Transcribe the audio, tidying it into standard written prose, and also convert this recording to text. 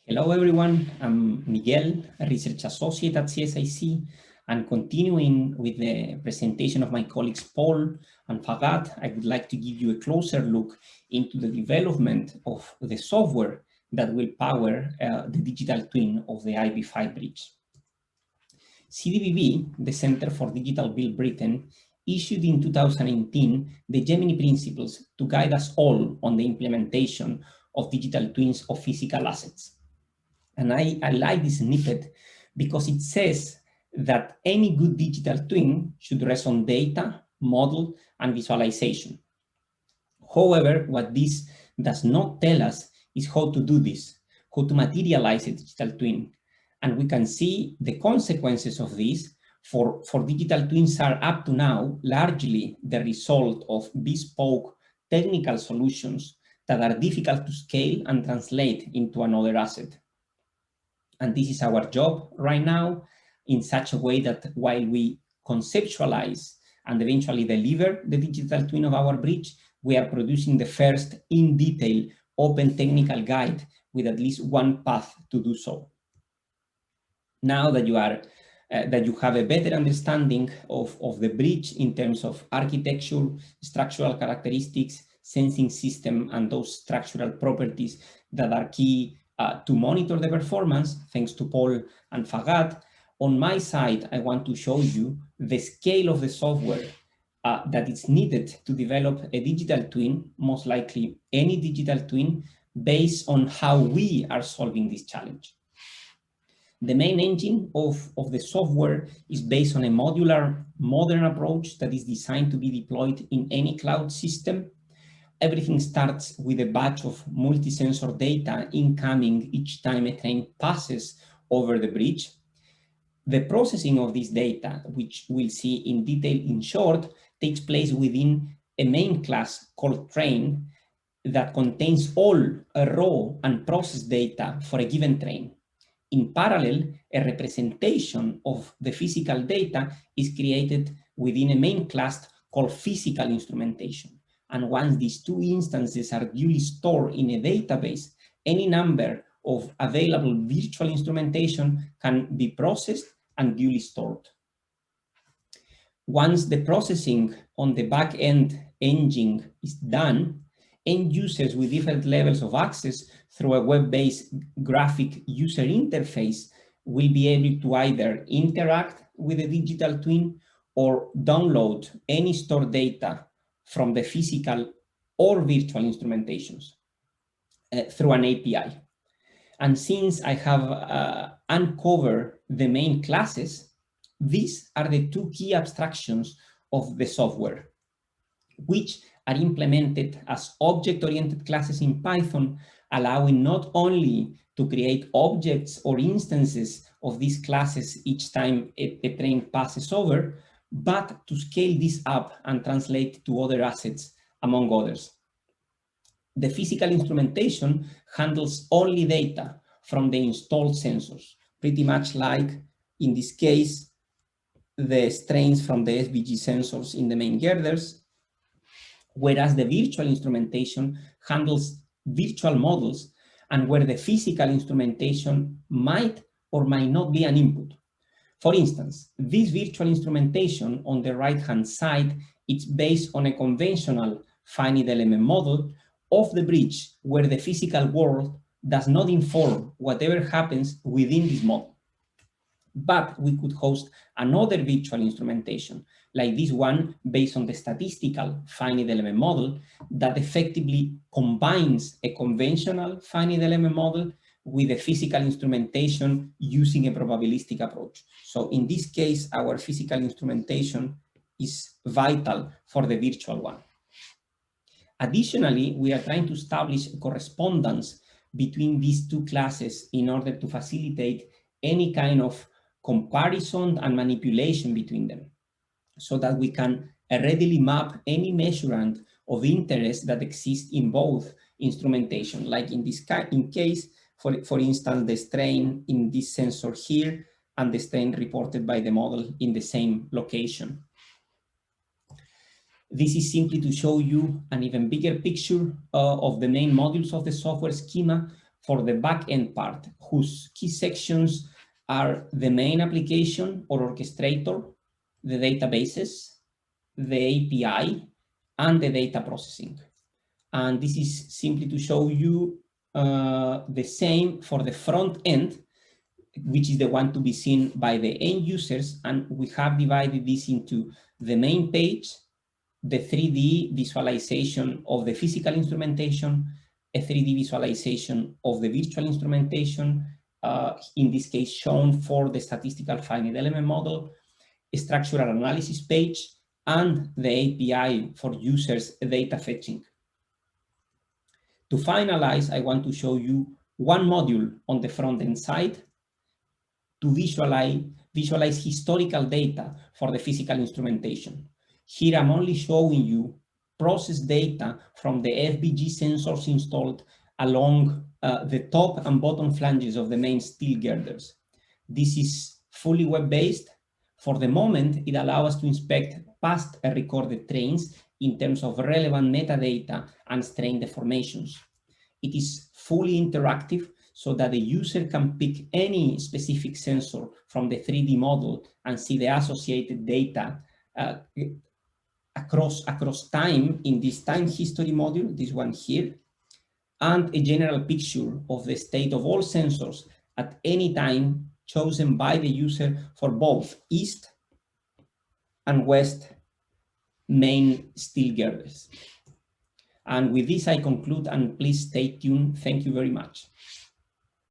Hello, everyone. I'm Miguel, a research associate at CSIC, and continuing with the presentation of my colleagues Paul and Fagad, I would like to give you a closer look into the development of the software that will power the digital twin of the IB5 bridge. CDBB, the Center for Digital Build Britain, issued in 2018 the Gemini principles to guide us all on the implementation of digital twins of physical assets. And I like this snippet because it says that any good digital twin should rest on data, model, and visualization. However, what this does not tell us is how to do this, how to materialize a digital twin. And we can see the consequences of this for digital twins are up to now largely the result of bespoke technical solutions that are difficult to scale and translate into another asset. And this is our job right now in such a way that while we conceptualize and eventually deliver the digital twin of our bridge, we are producing the first in detail open technical guide with at least one path to do so. Now that you have a better understanding of the bridge in terms of architecture, structural characteristics, sensing system, and those structural properties that are key to monitor the performance, thanks to Paul and Fagad. On my side, I want to show you the scale of the software that is needed to develop a digital twin, most likely any digital twin, based on how we are solving this challenge. The main engine of the software is based on a modular, modern approach that is designed to be deployed in any cloud system. Everything starts with a batch of multi-sensor data incoming each time a train passes over the bridge. The processing of this data, which we'll see in detail in short, takes place within a main class called train that contains all raw and processed data for a given train. In parallel, a representation of the physical data is created within a main class called physical instrumentation. And once these two instances are duly stored in a database, any number of available virtual instrumentation can be processed and duly stored. Once the processing on the back-end engine is done, end users with different levels of access through a web-based graphic user interface will be able to either interact with a digital twin or download any stored data from the physical or virtual instrumentations through an API. And since I have uncovered the main classes, these are the two key abstractions of the software, which are implemented as object-oriented classes in Python, allowing not only to create objects or instances of these classes each time a train passes over, but to scale this up and translate to other assets, among others. The physical instrumentation handles only data from the installed sensors, pretty much like, in this case, the strains from the SVG sensors in the main girders, whereas the virtual instrumentation handles virtual models and where the physical instrumentation might or might not be an input. For instance, this virtual instrumentation on the right-hand side, it's based on a conventional finite element model of the bridge where the physical world does not inform whatever happens within this model. But we could host another virtual instrumentation, like this one based on the statistical finite element model that effectively combines a conventional finite element model with a physical instrumentation using a probabilistic approach. So in this case, our physical instrumentation is vital for the virtual one. Additionally, we are trying to establish a correspondence between these two classes in order to facilitate any kind of comparison and manipulation between them, so that we can readily map any measurement of interest that exists in both instrumentation, like in this case, for instance, the strain in this sensor here and the strain reported by the model in the same location. This is simply to show you an even bigger picture of the main modules of the software schema for the back-end part, whose key sections are the main application or orchestrator, the databases, the API, and the data processing. And this is simply to show you the same for the front end, which is the one to be seen by the end users. And we have divided this into the main page, the 3D visualization of the physical instrumentation, a 3D visualization of the virtual instrumentation, in this case shown for the statistical finite element model, a structural analysis page, and the API for users data fetching. To finalize, I want to show you one module on the front-end side to visualize historical data for the physical instrumentation. Here I'm only showing you process data from the FBG sensors installed along the top and bottom flanges of the main steel girders. This is fully web-based. For the moment, it allows us to inspect past recorded trains in terms of relevant metadata and strain deformations. It is fully interactive, so that the user can pick any specific sensor from the 3D model and see the associated data across time in this time history module, this one here, and a general picture of the state of all sensors at any time chosen by the user for both east and west main steel girders. And with this, I conclude, and please stay tuned. Thank you very much.